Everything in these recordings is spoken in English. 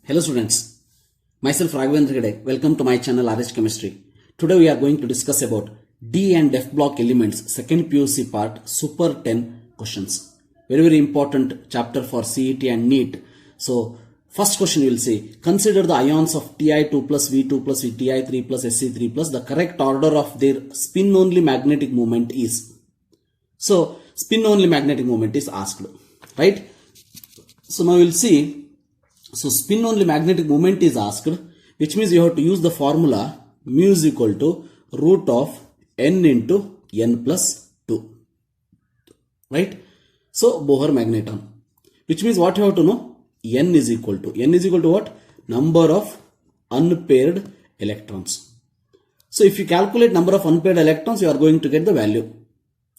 Hello students, myself Raghavendra Gede. Welcome to my channel RH Chemistry. Today we are going to discuss about D and F block elements, second PUC part, super 10 questions. Very important chapter for CET and NEET. So first question you will say, consider the ions of Ti2 plus V2 plus Ti3 plus Sc3 plus the correct order of their spin only magnetic moment is. So spin only magnetic moment is asked, right? So now we will see. So spin only magnetic moment is asked, which means you have to use the formula mu is equal to root of n into n plus 2, right? So Bohr magneton, which means what you have to know, n is equal to what? Number of unpaired electrons. So if you calculate number of unpaired electrons, you are going to get the value.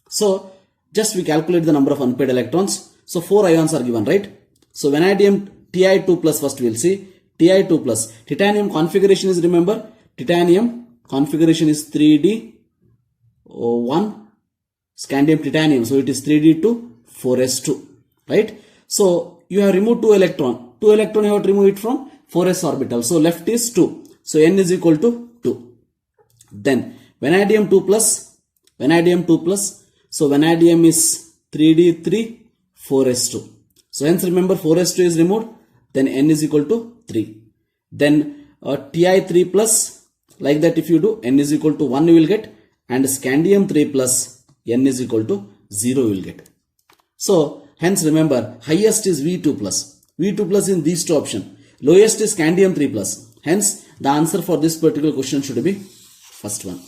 So just we calculate the number of unpaired electrons. So 4 ions are given, right? So vanadium Ti2 plus, first we will see Ti2 plus. Titanium configuration is, remember, titanium configuration is 3D1 scandium titanium. So it is 3D2 4s2, right? So you have removed 2 electron. 2 electron you have to remove it from 4s orbital. So left is 2. So n is equal to 2. Then vanadium 2 plus. So vanadium is 3D3 4s2. So hence remember 4s2 is removed. Then n is equal to 3. Then Ti3 plus, like that if you do, n is equal to 1 you will get, and scandium 3 plus n is equal to 0 you will get. So hence remember highest is V2 plus. V2 plus in these two options. Lowest is scandium 3 plus. Hence the answer for this particular question should be first one.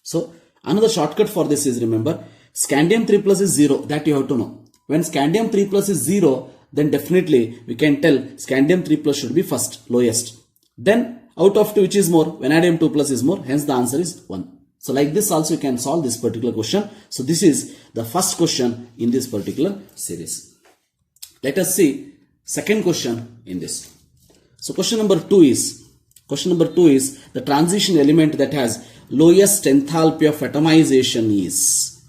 So another shortcut for this is, remember, scandium 3 plus is 0. That you have to know. When scandium 3 plus is 0, then definitely we can tell scandium 3 plus should be first, lowest. Then out of 2 which is more, vanadium 2 plus is more, hence the answer is 1. So like this also you can solve this particular question. So this is the first question in this particular series. Let us see second question in this. So question number 2 is the transition element that has lowest enthalpy of atomization is.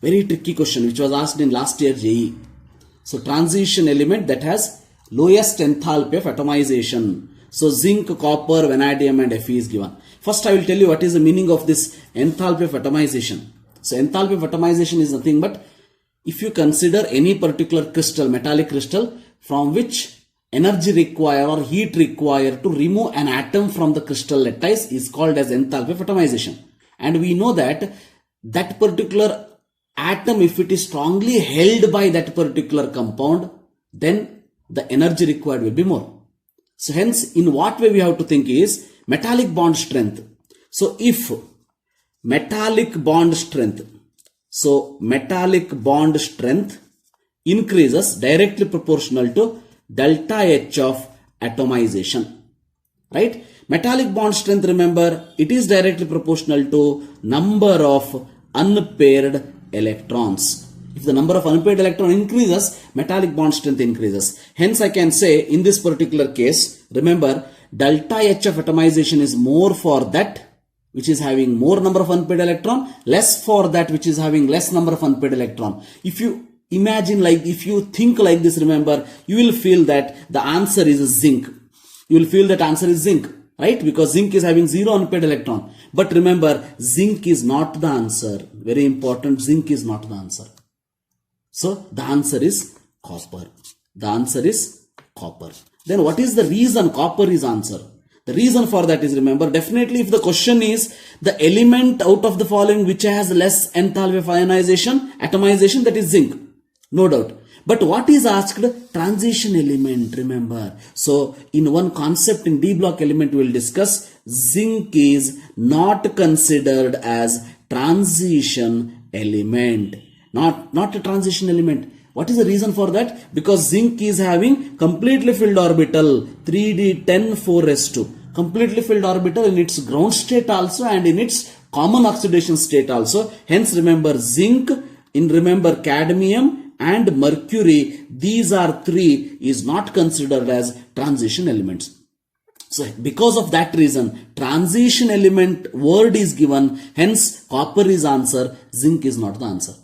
Very tricky question which was asked in last year JEE. So transition element that has lowest enthalpy of atomization. So zinc, copper, vanadium and Fe is given. First I will tell you what is the meaning of this enthalpy of atomization. So enthalpy of atomization is nothing but if you consider any particular crystal, metallic crystal, from which energy required or heat required to remove an atom from the crystal lattice is called as enthalpy of atomization. And we know that that particular atom, if it is strongly held by that particular compound, then the energy required will be more. So hence in what way we have to think is metallic bond strength. So if metallic bond strength increases directly proportional to delta H of atomization, right? Metallic bond strength, remember, it is directly proportional to number of unpaired electrons. If the number of unpaired electron increases, metallic bond strength increases. Hence I can say in this particular case, remember, delta H of atomization is more for that which is having more number of unpaired electron, less for that which is having less number of unpaired electron. If you imagine, like, if you think like this, remember, you will feel that the answer is zinc. You will feel that answer is zinc, right? Because zinc is having 0 unpaired electron. But remember, zinc is not the answer. Very important, zinc is not the answer. So the answer is copper. Then what is the reason copper is answer? The reason for that is, remember, definitely if the question is the element out of the following which has less enthalpy of atomization, that is zinc. No doubt. But what is asked? Transition element, remember. So in one concept in D block element we will discuss, zinc is not considered as transition element. Not a transition element. What is the reason for that? Because zinc is having completely filled orbital 3D10 4s2. Completely filled orbital in its ground state also and in its common oxidation state also. Hence remember zinc, remember cadmium and mercury, these are 3 is not considered as transition elements. So because of that reason, transition element word is given, hence copper is answer, zinc is not the answer.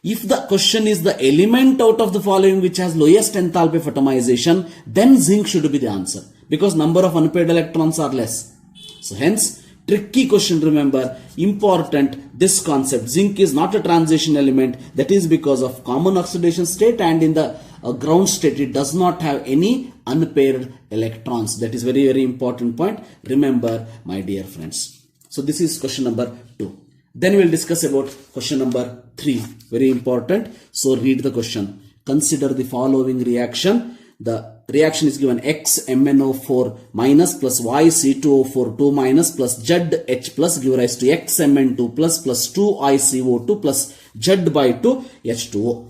If the question is the element out of the following which has lowest enthalpy of atomization, then zinc should be the answer, because number of unpaired electrons are less. So hence, tricky question, remember, important this concept. Zinc is not a transition element. That is because of common oxidation state, and in the ground state it does not have any unpaired electrons. That is very, very important point. Remember, my dear friends. So this is question number 2. Then we will discuss about question number 3. Very important. So read the question. Consider the following reaction. The reaction is given XMnO4 minus plus YC2O4 2 minus plus ZH plus give rise to XMN2 plus 2ICO2 plus Z by 2 H2O.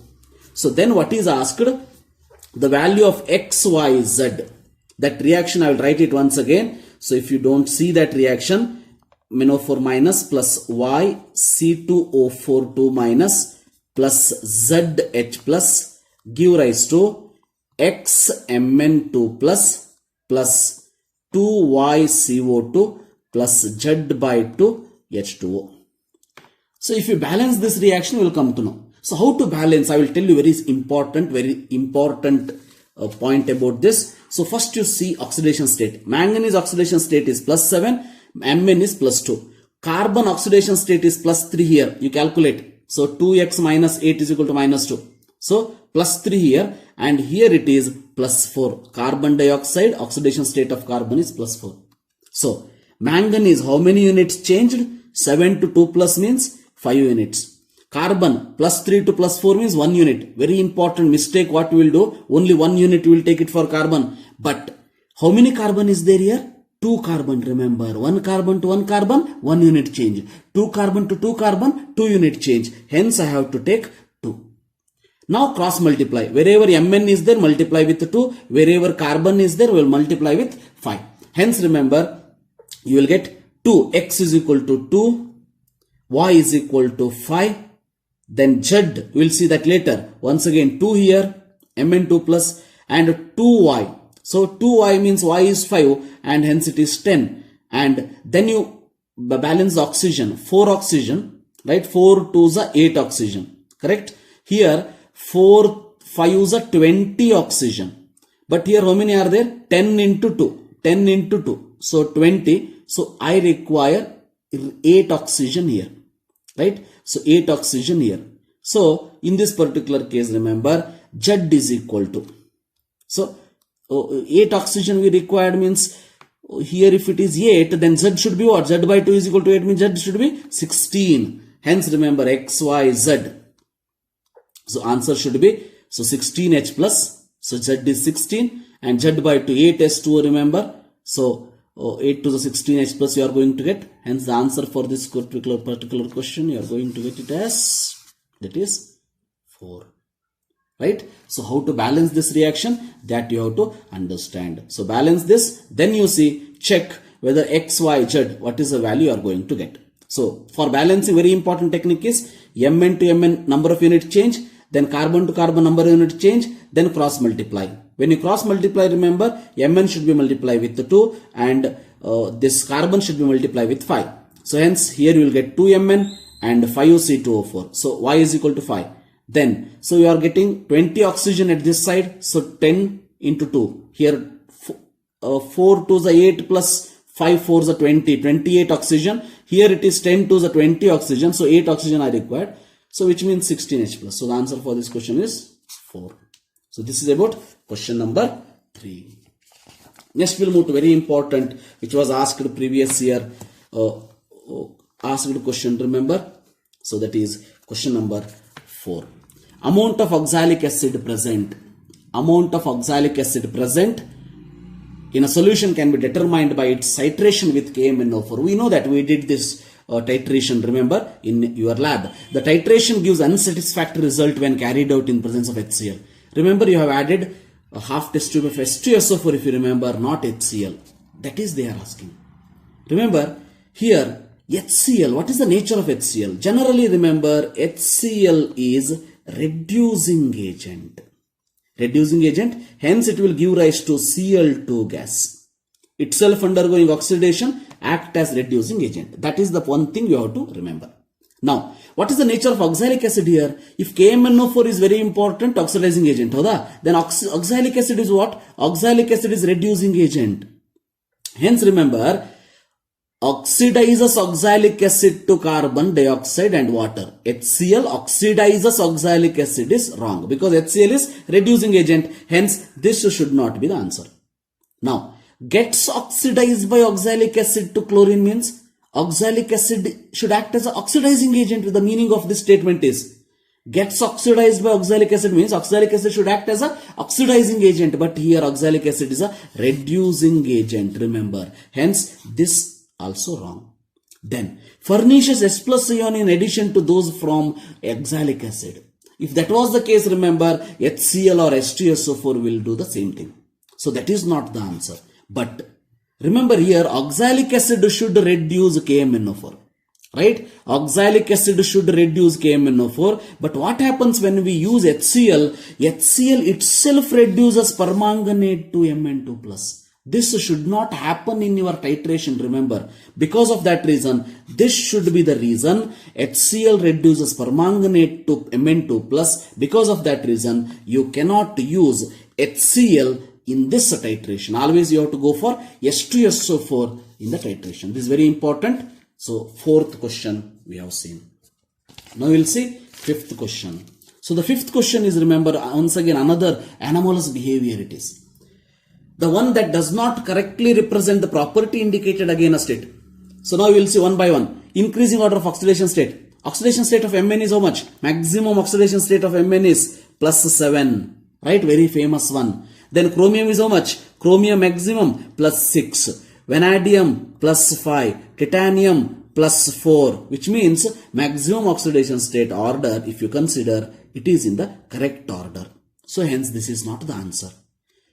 So then what is asked? The value of XYZ. That reaction I will write it once again. So if you don't see that reaction, MnO4 minus plus YC2O4 2 minus plus ZH plus give rise to XMN2 plus 2YCO2 plus Z by 2 H2O. So if you balance this reaction, you will come to know. So how to balance? I will tell you very important point about this. So first you see oxidation state. Manganese oxidation state is plus 7, Mn is plus 2. Carbon oxidation state is plus 3 here. You calculate. So 2x minus 8 is equal to minus 2. So plus 3 here, and here it is plus 4. Carbon dioxide oxidation state of carbon is plus 4. So manganese, how many units changed? 7 to 2 plus means 5 units. Carbon plus 3 to plus 4 means 1 unit. Very important mistake what we will do. Only 1 unit we will take it for carbon. But how many carbon is there here? 2 carbon, remember. 1 carbon to 1 carbon, 1 unit change. 2 carbon to 2 carbon, 2 unit change. Hence I have to take 2. Now cross multiply. Wherever Mn is there, multiply with 2. Wherever carbon is there, we will multiply with 5. Hence remember, you will get 2. X is equal to 2. Y is equal to 5. Then Z, we will see that later. Once again 2 here, Mn2 plus, and 2Y. So 2Y means Y is 5, and hence it is 10. And then you balance the oxygen. 4 oxygen, right? 4 2 is 8 oxygen. Correct? Here 4 5 is 20 oxygen. But here how many are there? 10 into 2. 10 into 2. So 20. So I require 8 oxygen here. Right? So 8 oxygen here. So in this particular case, remember, Z is equal to. So 8 oxygen we required means here if it is 8, then Z should be what? Z by 2 is equal to 8 means Z should be 16. Hence remember X, Y, Z. So answer should be, so 16H plus. So Z is 16 and Z by 2 8S2, remember. So 8 to the 16H plus you are going to get. Hence the answer for this particular question you are going to get it as, that is 4. Right? So how to balance this reaction, that you have to understand. So balance this, then you see, check whether X, Y, Z, what is the value you are going to get. So for balancing, very important technique is Mn to Mn number of unit change, then carbon to carbon number of unit change, then cross multiply. When you cross multiply, remember Mn should be multiplied with 2 and this carbon should be multiplied with 5. So hence here you will get 2Mn and 5C2O4. So Y is equal to 5. Then, so you are getting 20 oxygen at this side. So 10 into 2. Here 4 to the 8 plus 5 4 the 20. 28 oxygen. Here it is 10 to the 20 oxygen. So 8 oxygen are required. So which means 16H plus. So the answer for this question is 4. So this is about question number 3. Next we'll move to very important, which was asked previous year. Asked question, remember. So that is question number 4. Amount of oxalic acid present. Amount of oxalic acid present in a solution can be determined by its titration with KMnO4. We know that we did this titration, remember, in your lab. The titration gives unsatisfactory result when carried out in presence of HCl. Remember, you have added a half test tube of H2SO4 if you remember, not HCl. That is they are asking. Remember, here HCl, what is the nature of HCl? Generally remember, HCl is reducing agent. Reducing agent, hence it will give rise to Cl2 gas. Itself undergoing oxidation act as reducing agent. That is the one thing you have to remember. Now, what is the nature of oxalic acid here? If KMnO4 is very important oxidizing agent, then oxalic acid is what? Oxalic acid is reducing agent. Hence remember, oxidizes oxalic acid to carbon dioxide and water. HCl oxidizes oxalic acid is wrong because HCl is reducing agent. Hence, this should not be the answer. Now, gets oxidized by oxalic acid to chlorine means oxalic acid should act as an oxidizing agent. The meaning of this statement is gets oxidized by oxalic acid means oxalic acid should act as an oxidizing agent. But here oxalic acid is a reducing agent. Remember. Hence, this also wrong. Then furnishes H plus ion in addition to those from oxalic acid. If that was the case, remember HCl or H2SO4 will do the same thing. So that is not the answer. But remember here oxalic acid should reduce KMnO4. Right? Oxalic acid should reduce KMnO4. But what happens when we use HCl? HCl itself reduces permanganate to Mn2+. This should not happen in your titration, remember. Because of that reason, this should be the reason HCl reduces permanganate to Mn2+. Because of that reason, you cannot use HCl in this titration. Always you have to go for H2SO4 in the titration. This is very important. So, fourth question we have seen. Now we will see fifth question. So, the fifth question is, remember, once again another anomalous behavior it is. The one that does not correctly represent the property indicated against it. So now we will see one by one. Increasing order of oxidation state. Oxidation state of Mn is how much? Maximum oxidation state of Mn is +7. Right? Very famous one. Then chromium is how much? Chromium maximum +6. Vanadium +5. Titanium +4. Which means maximum oxidation state order, if you consider, it is in the correct order. So hence this is not the answer.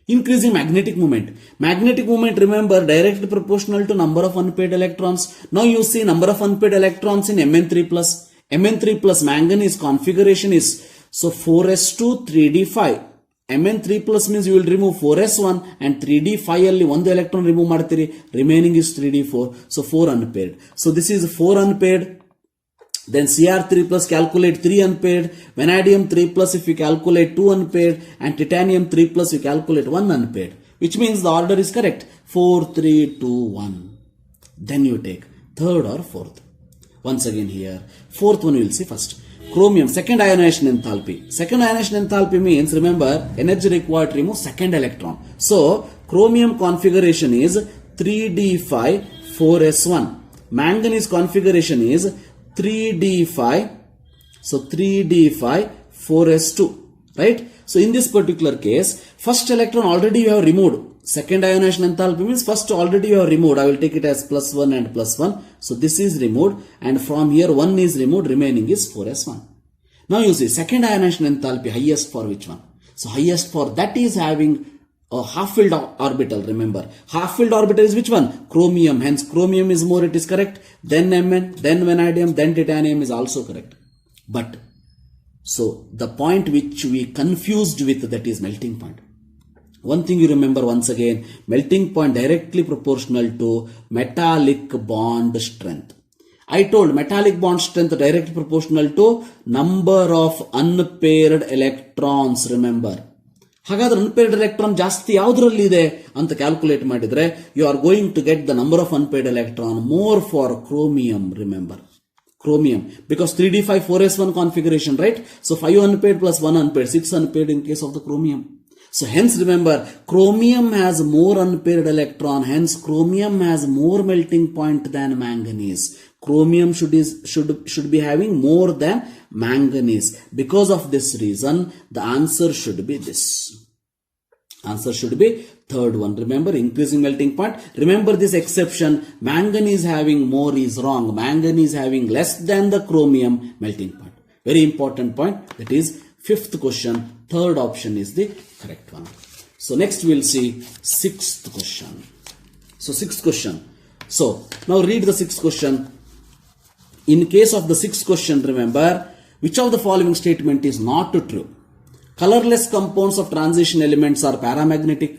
Increasing magnetic moment. Magnetic moment, remember, directly proportional to number of unpaired electrons. Now you see number of unpaired electrons in Mn3+. Mn3+ manganese configuration is, so 4s2 3d5. Mn3+ means you will remove 4s1 and 3d5 alli one electron remove martiri. Remaining is 3d4. So 4 unpaired. So this is 4 unpaired. Then Cr3 plus calculate 3 unpaired, vanadium 3 plus if you calculate 2 unpaired, and titanium 3 plus you calculate 1 unpaired. Which means the order is correct. 4, 3, 2, 1. Then you take third or fourth. Once again here, fourth one we will see first. Chromium, second ionization enthalpy. Second ionization enthalpy means, remember, energy required to remove second electron. So, chromium configuration is 3d5, 4s1. Manganese configuration is 3d5, so 3d5, 4s2, right? So in this particular case, first electron already you have removed. Second ionization enthalpy means first already you have removed. I will take it as +1 and +1. So this is removed, and from here 1 is removed, remaining is 4s1. Now you see second ionization enthalpy highest for which one? So highest for that is having a half-filled orbital, remember. Half-filled orbital is which one? Chromium. Hence, chromium is more, it is correct. Then Mn, then vanadium, then titanium is also correct. But, so, the point which we confused with, that is melting point. One thing you remember once again, melting point directly proportional to metallic bond strength. I told metallic bond strength directly proportional to number of unpaired electrons, remember. ಹಾಗಾದ್ರೆ unpaired electron ಜಾಸ್ತಿ ಯಾವುದರಲ್ಲಿ ಇದೆ ಅಂತ calculate ಮಾಡಿದ್ರೆ you are going to get the number of unpaired electron more for chromium, remember. Chromium, because 3d5 4s1 configuration, right? So 5 unpaired plus 1 unpaired, 6 unpaired in case of the chromium. So hence remember, chromium has more unpaired electron, hence chromium has more melting point than manganese. Chromium should be having more than manganese. Because of this reason, the answer should be this. Answer should be third one. Remember, increasing melting point. Remember this exception, manganese having more is wrong. Manganese having less than the chromium melting point. Very important point. That is fifth question. Third option is the correct one. So next we will see sixth question. So sixth question. So now read the sixth question. In case of the sixth question, remember, which of the following statement is not true? Colorless compounds of transition elements are paramagnetic.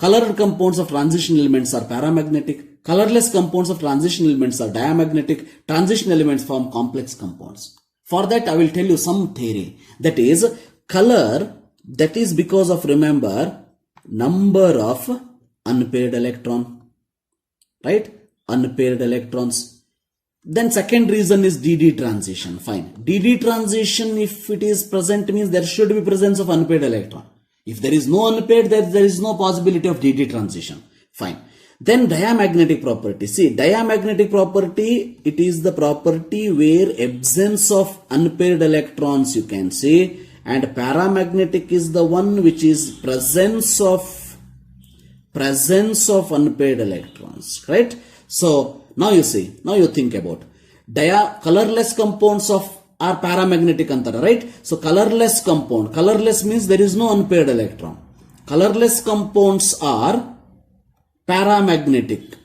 Colored compounds of transition elements are paramagnetic. colorless compounds of transition elements are diamagnetic. Transition elements form complex compounds. For that, I will tell you some theory. That is, color, that is because of, remember, number of unpaired electron. Right? Unpaired electrons. Then second reason is DD transition. Fine. DD transition, if it is present, means there should be presence of unpaired electron. If there is no unpaired, there is no possibility of DD transition. Fine. Then diamagnetic property. See, diamagnetic property, it is the property where absence of unpaired electrons you can say, and paramagnetic is the one which is presence of unpaired electrons. Right? So now you see, now you think about colorless compounds are paramagnetic antara, right? So colorless compound, colorless means there is no unpaired electron. Colorless compounds are paramagnetic,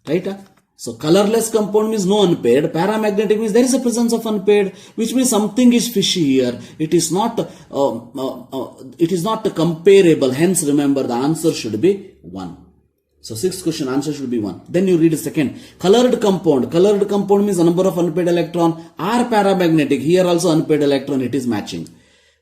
right? So colorless compound means no unpaired. Paramagnetic means there is a presence of unpaired, which means something is fishy here. It is not comparable. Hence, remember the answer should be 1. So sixth question answer should be 1. Then you read a second. Colored compound. Colored compound means the number of unpaired electron are paramagnetic. Here also unpaired electron, it is matching.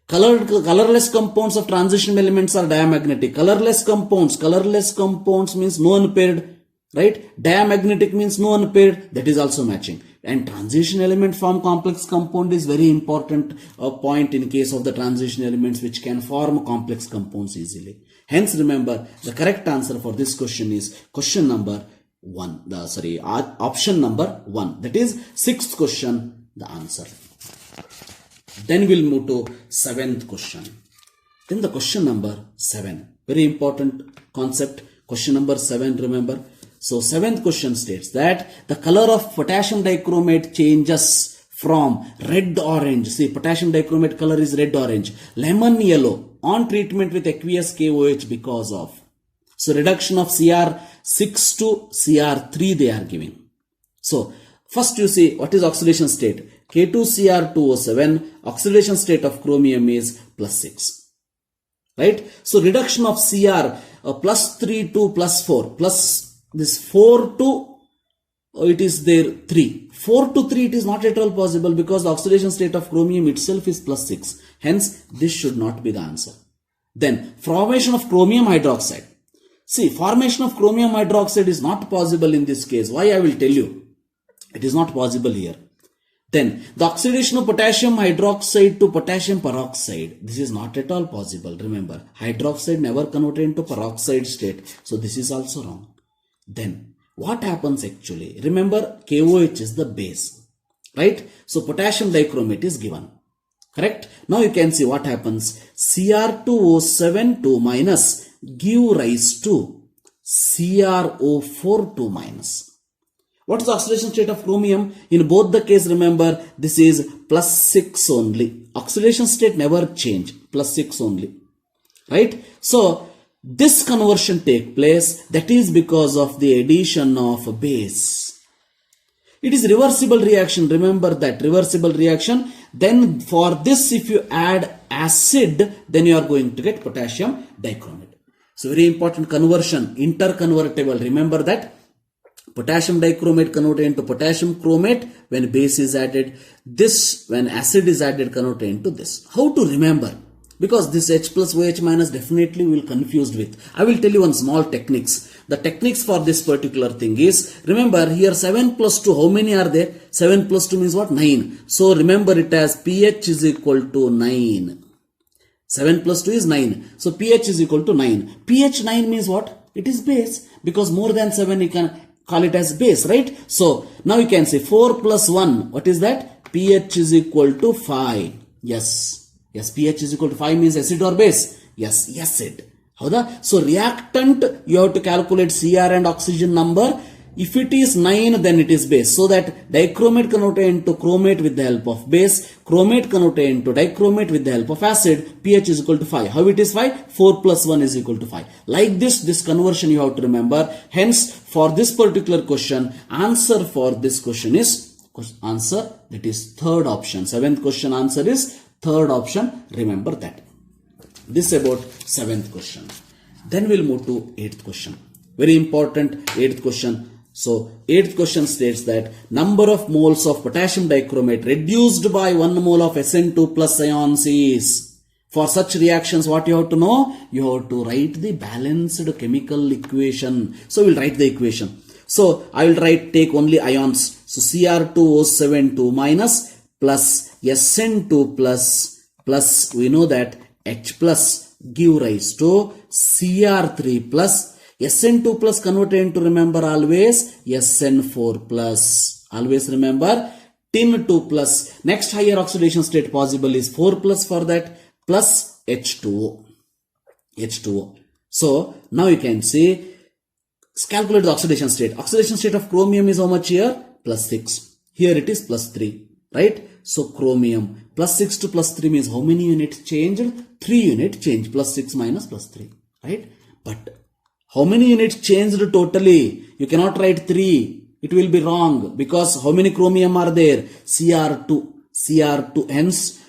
Colorless compounds of transition elements are diamagnetic. Colorless compounds means no unpaired, right? Diamagnetic means no unpaired, that is also matching. And transition element form complex compound is very important point in case of the transition elements which can form complex compounds easily. Hence, remember the correct answer for this question is question number 1. Option number 1. That is sixth question, the answer. Then we'll move to 7th question. Then the question number 7. Very important concept. Question number 7, remember. So 7th question states that the color of potassium dichromate changes from red-orange. See, potassium dichromate color is red-orange. Lemon yellow on treatment with aqueous KOH because of. So reduction of Cr6 to Cr3 they are giving. So first you see what is oxidation state. K2Cr2O7, oxidation state of chromium is +6. Right? So reduction of Cr +3 to +4 plus this 4 to it is there 3. 4 to 3 it is not at all possible because the oxidation state of chromium itself is +6. Hence this should not be the answer. Then formation of chromium hydroxide. See, formation of chromium hydroxide is not possible in this case. Why, I will tell you. It is not possible here. Then the oxidation of potassium hydroxide to potassium peroxide. This is not at all possible. Remember, hydroxide never converted into peroxide state. So this is also wrong. Then what happens actually? Remember, KOH is the base. Right? So potassium dichromate is given. Correct? Now you can see what happens. Cr2O7 2 minus give rise to CrO4 2 minus. What is the oxidation state of chromium? In both the case, remember, this is +6 only. Oxidation state never change. +6 only. Right? So this conversion take place. That is because of the addition of a base. It is reversible reaction. Remember that reversible reaction. Then for this, if you add acid, then you are going to get potassium dichromate. So very important conversion, interconvertible. Remember that potassium dichromate converted into potassium chromate when base is added. This, when acid is added, converted into this. How to remember? Because this H plus OH minus definitely will confused with. I will tell you one small techniques. The techniques for this particular thing is, remember here 7 plus 2, how many are there? 7 plus 2 means what? 9. So remember it as pH is equal to 9. 7 plus 2 is 9. So pH is equal to 9. pH 9 means what? It is base. Because more than 7 you can call it as base, right? So now you can say 4 plus 1. What is that? pH is equal to 5. Yes. Yes, pH is equal to 5 means acid or base? Yes, acid. So reactant, you have to calculate Cr and oxygen number. If it is 9, then it is base. So that dichromate converted into chromate with the help of base, chromate converted into dichromate with the help of acid, pH is equal to 5. How it is 5? 4 plus 1 is equal to 5. Like this conversion you have to remember. Hence, for this particular question, answer for this question is, answer that is third option. 7th question answer is third option. Remember that. This about 7th question. Then we'll move to 8th question. Very important 8th question. So, 8th question states that number of moles of potassium dichromate reduced by 1 mole of SN2 plus ions is. For such reactions, what you have to know? You have to write the balanced chemical equation. So, we'll write the equation. So, I will take only ions. So, Cr2O72 minus plus SN2 plus we know that H plus give rise to Cr3 plus SN2 plus converted into, remember always, SN4 plus. Always remember tin2 plus. Next higher oxidation state possible is 4 plus for that plus H2O. So now you can see, calculate the oxidation state. Oxidation state of chromium is how much here? Plus 6. Here it is plus 3. Right? So chromium plus 6 to plus 3 means how many units changed? 3 unit change. Plus 6 minus plus 3. Right? But how many units changed totally? You cannot write 3. It will be wrong because how many chromium are there? Cr2. Hence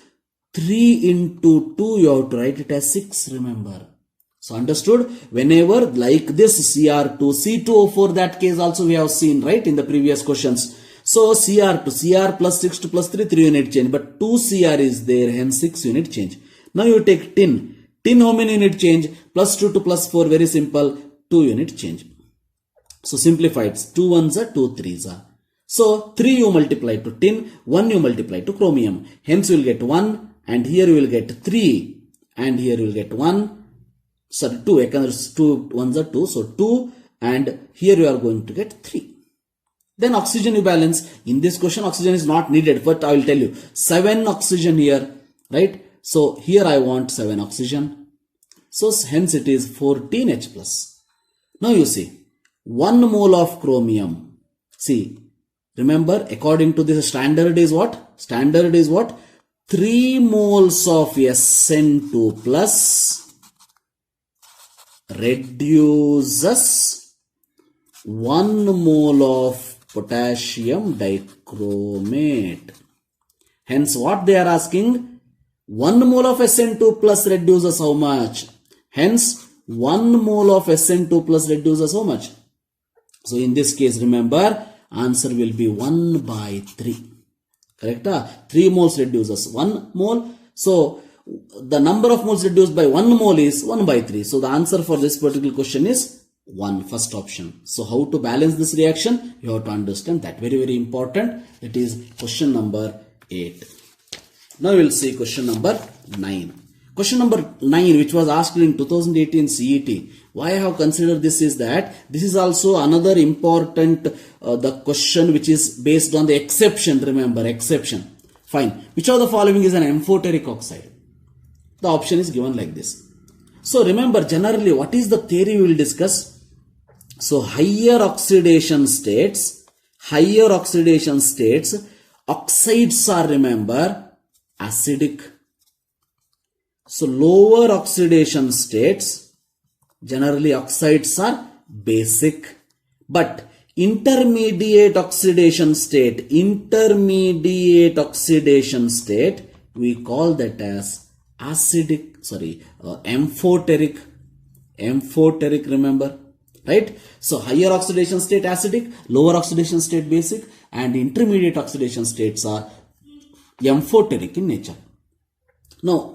3 into 2 you have to write it as 6, remember. So understood? Whenever like this Cr2, C2O4, that case also we have seen, right, in the previous questions. So Cr2, Cr plus 6 to plus 3, 3 unit change. But 2 Cr is there, hence 6 unit change. Now you take tin. Tin how many unit change? Plus 2 to plus 4, very simple, 2 unit change. So simplified, 2 ones are 2 threes are. So 3 you multiply to tin, 1 you multiply to chromium. Hence you will get 1. And here you will get 3 and here you will get 1, sorry 2, 2 ones are 2, so 2 and here you are going to get 3. Then oxygen you balance. In this question oxygen is not needed, but I will tell you 7 oxygen here, right? So here I want 7 oxygen. So hence it is 14H plus. Now you see 1 mole of chromium. See, remember according to this standard is what? Standard is what? 3 moles of SN2 plus reduces 1 mole of potassium dichromate. Hence what they are asking? 1 mole of SN2 plus reduces how much? Hence 1 mole of SN2 plus reduces how much? So in this case remember answer will be 1 by 3. Correct? 3 moles reduces 1 mole. So the number of moles reduced by 1 mole is 1 by 3. So the answer for this particular question is 1, first option. So how to balance this reaction? You have to understand that. Very, very important. It is question number 8. Now we will see question number 9. Question number 9, which was asked in 2018 CET. Why I have considered this is that this is also another important the question which is based on the exception. Remember, exception. Fine. Which of the following is an amphoteric oxide? The option is given like this. So remember, generally what is the theory we will discuss? So higher oxidation states, oxides are, remember, acidic. So lower oxidation states, generally oxides are basic. But intermediate oxidation state, we call that as amphoteric, remember, right? So higher oxidation state acidic, lower oxidation state basic, and intermediate oxidation states are amphoteric in nature. Now,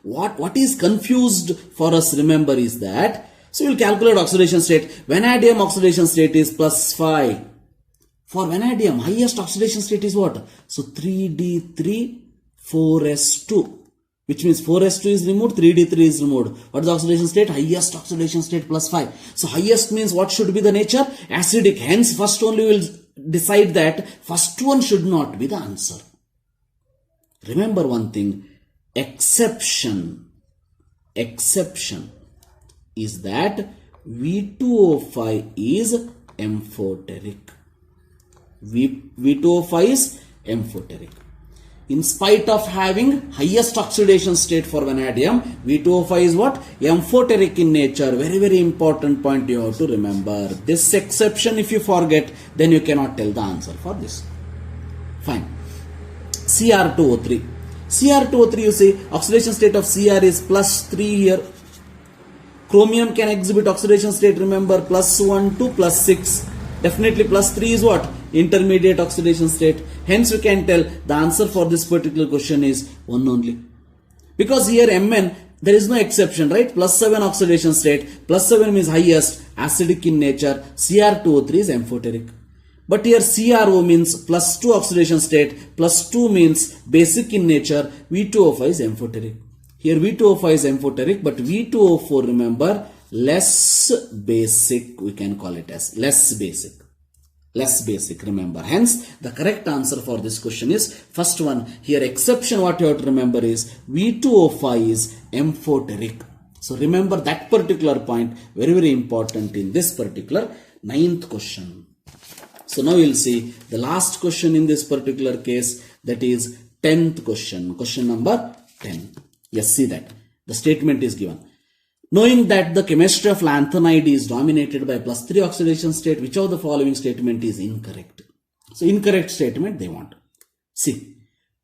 what is confused for us, remember, is that, so we'll calculate oxidation state. Vanadium oxidation state is plus 5. For vanadium, highest oxidation state is what? So 3D3, 4S2. Which means 4S2 is removed, 3D3 is removed. What is the oxidation state? Highest oxidation state plus 5. So highest means what should be the nature? Acidic. Hence first only we will decide that first one should not be the answer. Remember one thing. Exception is that V2O5 is amphoteric. V2O5 is amphoteric. In spite of having highest oxidation state for vanadium, V2O5 is what? Amphoteric in nature. Very, very important point you have to remember. This exception, if you forget, then you cannot tell the answer for this. Fine. Cr2O3. Cr2O3, you see, oxidation state of Cr is plus 3 here. Chromium can exhibit oxidation state, remember, plus 1 to plus 6. Definitely plus 3 is what? Intermediate oxidation state. Hence we can tell the answer for this particular question is 1 only. Because here Mn, there is no exception, right? Plus 7 oxidation state. Plus 7 means highest, acidic in nature. Cr2O3 is amphoteric. But here CRO means plus 2 oxidation state. Plus 2 means basic in nature. V2O5 is amphoteric. Here V2O5 is amphoteric, but V2O4, remember, less basic, we can call it as less basic. Less basic, remember. Hence, the correct answer for this question is first one. Here exception what you have to remember is V2O5 is amphoteric. So remember that particular point, very, very important in this particular 9th question. So now you'll see the last question in this particular case, that is 10th question. Question number 10. Yes, see that. The statement is given. Knowing that the chemistry of lanthanide is dominated by plus 3 oxidation state, which of the following statement is incorrect? So incorrect statement they want. See,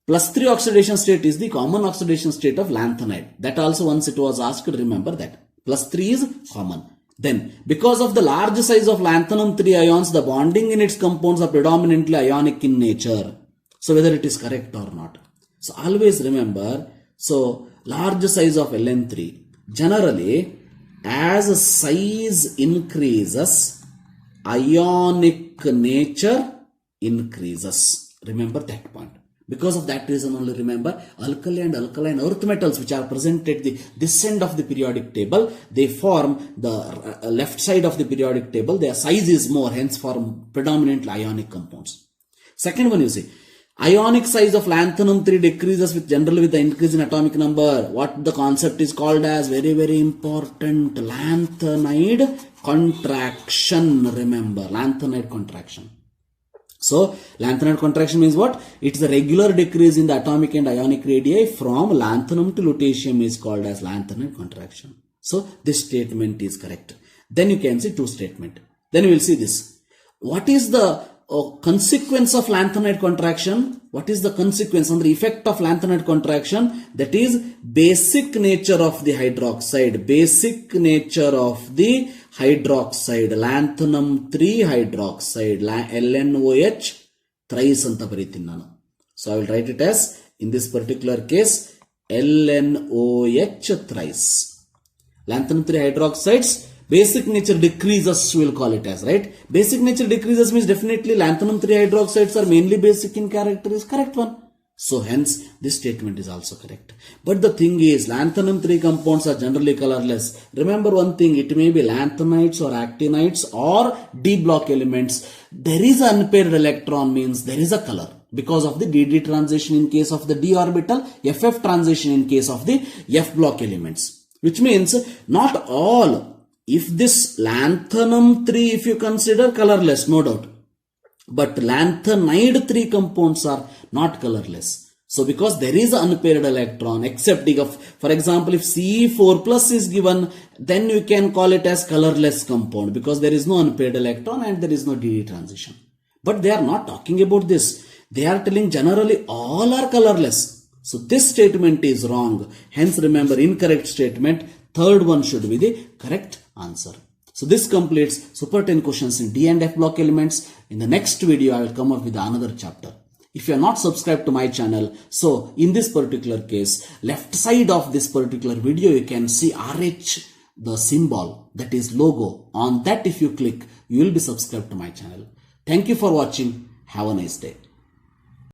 plus 3 oxidation state is the common oxidation state of lanthanide. That also once it was asked, remember that. Plus 3 is common. Then, because of the large size of lanthanum 3 ions, the bonding in its compounds are predominantly ionic in nature. So whether it is correct or not. So always remember, so large size of Ln3. Generally, as size increases, ionic nature increases. Remember that point. Because of that reason only, remember, alkali and alkaline earth metals which are present at this end of the periodic table, they form the left side of the periodic table. Their size is more, hence form predominantly ionic compounds. Second one, you see, ionic size of lanthanum 3 decreases generally with the increase in atomic number. What the concept is called as, very, very important, lanthanide contraction. Remember, lanthanide contraction. So, lanthanide contraction means what? It is a regular decrease in the atomic and ionic radii from lanthanum to lutetium is called as lanthanide contraction. So, this statement is correct. Then you can see 2 statement. Then you will see this. What is the consequence of lanthanide contraction? What is the consequence on the effect of lanthanide contraction? That is basic nature of the hydroxide. Basic nature of the hydroxide. Lanthanum 3 hydroxide. LNOH thrice anta baritin nanu. So I will write it as, in this particular case, LNOH thrice. Lanthanum 3 hydroxides, basic nature decreases, we will call it as, right? Basic nature decreases means definitely lanthanum 3 hydroxides are mainly basic in character, is correct one. So hence this statement is also correct. But the thing is, lanthanum 3 compounds are generally colorless. Remember one thing, it may be lanthanides or actinides or D block elements. There is an unpaired electron means there is a color. Because of the DD transition in case of the D orbital, FF transition in case of the F block elements. Which means not all. If this lanthanum 3, if you consider colorless, no doubt. But lanthanide 3 compounds are not colorless. So because there is an unpaired electron, except for example, if Ce4 plus is given, then you can call it as colorless compound because there is no unpaired electron and there is no DD transition. But they are not talking about this. They are telling generally all are colorless. So this statement is wrong. Hence remember, incorrect statement. Third one should be the correct answer. So this completes Super 10 questions in D and F block elements. In the next video, I will come up with another chapter. If you are not subscribed to my channel, so in this particular case, left side of this particular video, you can see RH, the symbol, that is logo. On that, if you click, you will be subscribed to my channel. Thank you for watching. Have a nice day.